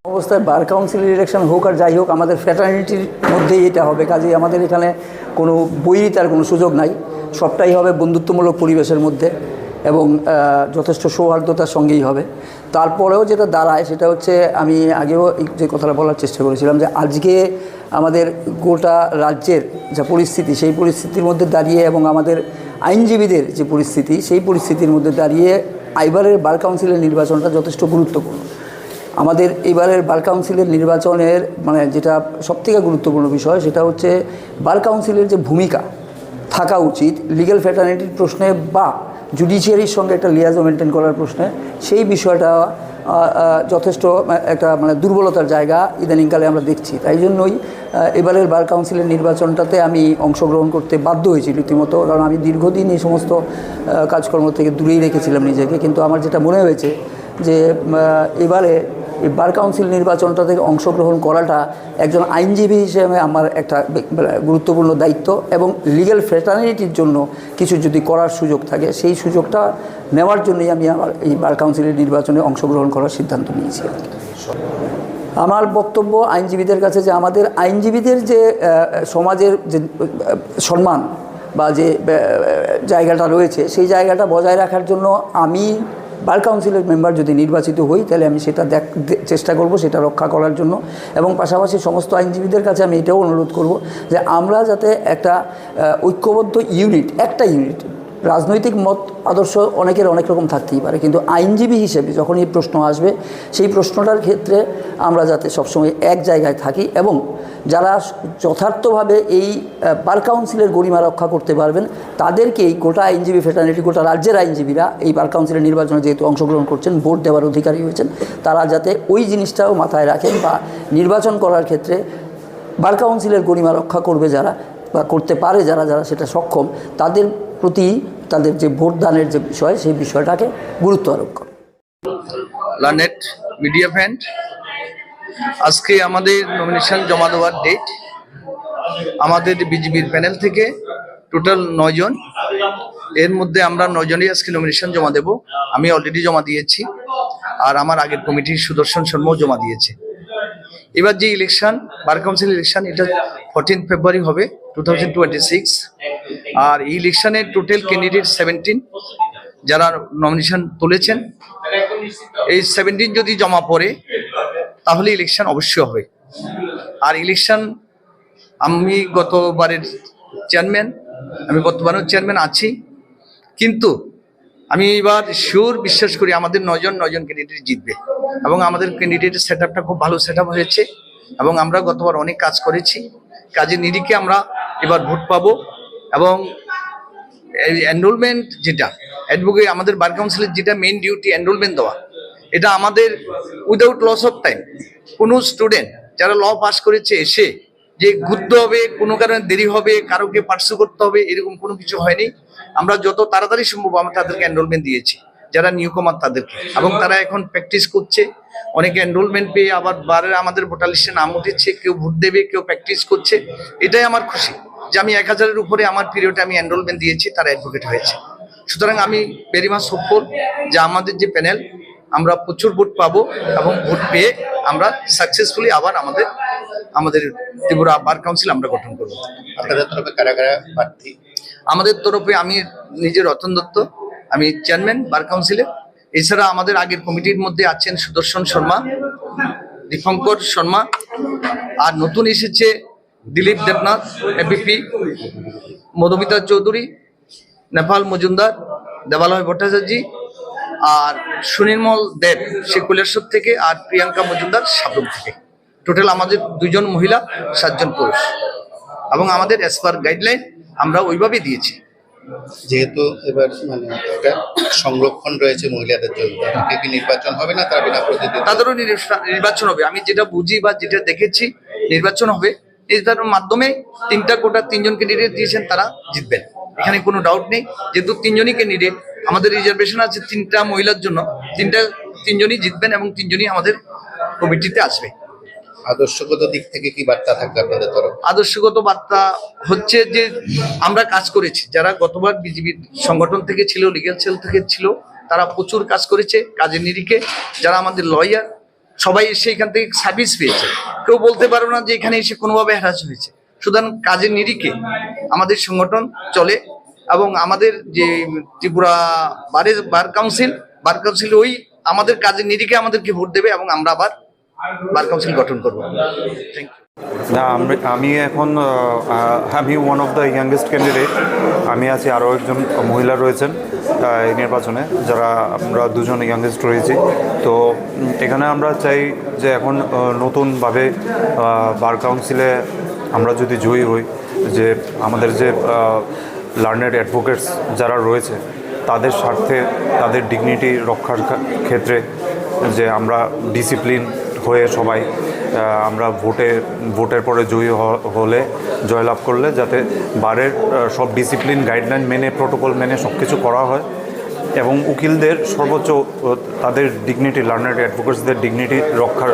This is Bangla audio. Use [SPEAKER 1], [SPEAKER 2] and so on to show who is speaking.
[SPEAKER 1] অবস্থায় বার কাউন্সিলের ইলেকশন হোক আর যাই হোক, আমাদের ফ্র্যাটার্নিটির মধ্যেই এটা হবে। কাজেই আমাদের এখানে কোনো বৈরিতার কোনো সুযোগ নাই, সবটাই হবে বন্ধুত্বমূলক পরিবেশের মধ্যে এবং যথেষ্ট সৌহার্দ্যতার সঙ্গেই হবে। তারপরেও যেটা দাঁড়ায় সেটা হচ্ছে, আমি আগেও যে কথাটা বলার চেষ্টা করেছিলাম, যে আজকে আমাদের গোটা রাজ্যের যা পরিস্থিতি, সেই পরিস্থিতির মধ্যে দাঁড়িয়ে এবং আমাদের আইনজীবীদের যে পরিস্থিতি, সেই পরিস্থিতির মধ্যে দাঁড়িয়ে এবারের বার কাউন্সিলের নির্বাচনটা যথেষ্ট গুরুত্বপূর্ণ। আমাদের এবারের বার কাউন্সিলের নির্বাচনের যেটা সবথেকে গুরুত্বপূর্ণ বিষয়, সেটা হচ্ছে বার কাউন্সিলের যে ভূমিকা থাকা উচিত লিগ্যাল ফ্র্যাটার্নিটির প্রশ্নে বা জুডিশিয়ারির সঙ্গে একটা লিয়াজও মেনটেন করার প্রশ্নে, সেই বিষয়টা যথেষ্ট একটা দুর্বলতার জায়গা ইদানিংকালে আমরা দেখছি। তাই জন্যই এবারের বার কাউন্সিলের নির্বাচনটাতে আমি অংশগ্রহণ করতে বাধ্য হয়েছি রীতিমতো, কারণ আমি দীর্ঘদিন এই সমস্ত কাজকর্ম থেকে দূরেই রেখেছিলাম নিজেকে। কিন্তু আমার যেটা মনে হয়েছে যে এবারে এই বার কাউন্সিল নির্বাচনটা থেকে অংশগ্রহণ করাটা একজন আইনজীবী হিসেবে আমার একটা গুরুত্বপূর্ণ দায়িত্ব, এবং লিগ্যাল ফ্র্যাটার্নিটির জন্য কিছু যদি করার সুযোগ থাকে, সেই সুযোগটা নেওয়ার জন্যই আমি আমার এই বার কাউন্সিলের নির্বাচনে অংশগ্রহণ করার সিদ্ধান্ত নিয়েছি। আমার বক্তব্য আইনজীবীদের কাছে যে আমাদের আইনজীবীদের যে সমাজের যে সম্মান বা যে জায়গাটা রয়েছে, সেই জায়গাটা বজায় রাখার জন্য আমি বার কাউন্সিলের মেম্বার যদি নির্বাচিত হই, তাহলে আমি সেটা চেষ্টা করব সেটা রক্ষা করার জন্য। এবং পাশাপাশি সমস্ত আইনজীবীদের কাছে আমি এটাও অনুরোধ করব যে আমরা যাতে একটা ঐক্যবদ্ধ ইউনিট, একটা ইউনিট, রাজনৈতিক মত আদর্শ অনেকের অনেক রকম থাকতেই পারে, কিন্তু আইনজীবী হিসেবে যখন এই প্রশ্ন আসবে, সেই প্রশ্নটার ক্ষেত্রে আমরা যাতে সবসময় এক জায়গায় থাকি এবং যারা যথার্থভাবে এই বার কাউন্সিলের গরিমা রক্ষা করতে পারবেন, তাদেরকেই গোটা আইনজীবী ফ্র্যাটার্নিটি, গোটা রাজ্যের আইনজীবীরা এই বার কাউন্সিলের নির্বাচনে যেহেতু অংশগ্রহণ করছেন, ভোট দেওয়ার অধিকারী হয়েছেন, তারা যাতে ওই জিনিসটাও মাথায় রাখেন বা নির্বাচন করার ক্ষেত্রে বার কাউন্সিলের গরিমা রক্ষা করবে যারা বা করতে পারে যারা সেটা সক্ষম, তাদের প্রতি তাদের যে ভোটদানের যে বিষয়, সেই বিষয়টাকে গুরুত্ব আরোপ করে।
[SPEAKER 2] লানেট মিডিয়া ফ্রেন্ড, আজকে আমাদের নমিনেশন জমা দেওয়ার ডেট। আমাদের বিজেপির প্যানেল থেকে টোটাল 9 জন, এর মধ্যে আমরা 9 জনই আজকে নমিনেশন জমা দেব। আমি অলরেডি জমা দিয়েছি, আর আমার আগের কমিটির সুদর্শন শর্মাও জমা দিয়েছে। এবার যে ইলেকশন, বার কাউন্সিল ইলেকশন, এটা 14 ফেব্রুয়ারি হবে 2026। আর এই ইলেকশনের টোটাল ক্যান্ডিডেট 17 যারা নমিনেশন তুলেছেন। এই 17 যদি জমা পড়ে তাহলে ইলেকশন অবশ্যই হবে। আর ইলেকশন আমি গতবারের চেয়ারম্যান, আমি বর্তমানেও চেয়ারম্যান আছি, কিন্তু আমি এবার শিওর বিশ্বাস করি আমাদের 9 জন ক্যান্ডিডেট জিতবে। এবং আমাদের ক্যান্ডিডেটের সেট আপটা খুব ভালো সেট আপ হয়েছে, এবং আমরা গতবার অনেক কাজ করেছি। কাজের নিরিখে আমরা এবার ভোট পাবো। এবং এনরোলমেন্ট যেটা অ্যাডভোকেট, আমাদের বার কাউন্সিলের যেটা মেইন ডিউটি এনরোলমেন্ট দেওয়া, এটা আমাদের উইদাউট লস অফ টাইম। কোনো স্টুডেন্ট যারা ল পাস করেছে এসে যে ঘুরতে হবে, কোনো কারণে দেরি হবে, কারোকে পার্সু করতে হবে, এরকম কোনো কিছু হয়নি। আমরা যত তাড়াতাড়ি সম্ভব আমরা তাদেরকে এনরোলমেন্ট দিয়েছি, যারা নিউকমার তাদেরকে, এবং তারা এখন প্র্যাকটিস করছে। অনেকে এনরোলমেন্ট পেয়ে আবার বারে আমাদের ভোটার লিস্টে নাম উঠেছে, কেউ ভোট দেবে, কেউ প্র্যাকটিস করছে। এটাই আমার খুশি যে আমি 1000-এর উপরে আমার পিরিয়ডে আমি এনরোলমেন্ট দিয়েছি, তারা অ্যাডভোকেট হয়েছে। সুতরাং আমি ভেরি মাচ হোপফুল যে আমাদের যে প্যানেল, আমরা প্রচুর ভোট পাবো, এবং ভোট পেয়ে আমরা সাকসেসফুলি আবার আমাদের ত্রিপুরা বার কাউন্সিল আমরা গঠন করবো।
[SPEAKER 3] আপনাদের তরফে কারা কারা প্রার্থী?
[SPEAKER 2] আমাদের তরফে আমি নিজে রতন দত্ত, আমি চেয়ারম্যান বার কাউন্সিলের। এছাড়া আমাদের আগের কমিটির মধ্যে আছেন সুদর্শন শর্মা, দীপঙ্কর শর্মা, আর নতুন এসেছে দিলীপ দেবনাথ এপিপি, মধুমিতা চৌধুরী, নেপাল মজুমদার, দেবালয় ভট্টাচার্য, আর সুনির্মল দেব সে কৈলাসর থেকে, আর প্রিয়াঙ্কা মজুমদার সাবরুম থেকে। টোটাল আমাদের 2 জন মহিলা, 7 জন পুরুষ, এবং আমাদের অ্যাজ পার গাইডলাইন আমরা ওইভাবেই দিয়েছি।
[SPEAKER 3] যেহেতু এবার একটা সংরক্ষণ রয়েছে মহিলাদের জন্য, তাদেরকে কি নির্বাচন হবে না, তারা বিনা প্রতিদ্বন্দ্বিতা?
[SPEAKER 2] তাদেরও নির্বাচন হবে। আমি যেটা বুঝি বা যেটা দেখেছি, নির্বাচন হবে। এটার মাধ্যমে 3টা কোটা 3 জন ক্যান্ডিডেট দিয়েছেন, তারা জিতবেন, এখানে কোনো ডাউট নেই। যেহেতু 3 জনই ক্যান্ডিডেট, আমাদের রিজার্ভেশন আছে 3টা মহিলার জন্য, 3 জনই জিতবেন এবং 3 জনই আমাদের কমিটিতে আসবে।
[SPEAKER 3] আদর্শগত দিক থেকে কি বার্তা থাকবে আপনাদের তরফ?
[SPEAKER 2] আদর্শগত বার্তা হচ্ছে যে আমরা কাজ করেছি, যারা গতবার বিজেপির সংগঠন থেকে ছিল, লিগ্যাল সেল থেকে ছিল, তারা প্রচুর কাজ করেছে কাজের নিরিখে। যারা আমাদের লয়ার সবাই এসে এখান থেকে সার্ভিস পেয়েছে, কেউ বলতে পারবে না যে এখানে এসে কোনোভাবে হ্যারাস হয়েছে। সুতরাং কাজের নিরিখে আমাদের সংগঠন চলে এবং আমাদের যে ত্রিপুরা বার কাউন্সিল ওই আমাদের কাজের নিরিখে আমাদেরকে ভোট দেবে এবং আমরা আবার বার কাউন্সিল গঠন করবো। Thank you.
[SPEAKER 4] না, আমি এখন আমি one of the youngest candidate. আমি আছি, আরও একজন মহিলা রয়েছেন এই নির্বাচনে, যারা আমরা দুজন ইয়াংগেস্ট রয়েছি। তো এখানে আমরা চাই যে এখন নতুনভাবে বার কাউন্সিলে আমরা যদি জয়ী হই, যে আমাদের যে লার্নেড অ্যাডভোকেটস যারা রয়েছে তাদের স্বার্থে, তাদের ডিগনিটি রক্ষার ক্ষেত্রে যে আমরা ডিসিপ্লিন হয়ে সবাই আমরা ভোটের পরে জয়ী হলে, জয়লাভ করলে যাতে বারের সব ডিসিপ্লিন গাইডলাইন মেনে, প্রোটোকল মেনে সব কিছু করা হয় এবং উকিলদের সর্বোচ্চ তাদের ডিগনিটি, লার্নার অ্যাডভোকেটসদের ডিগনিটি রক্ষার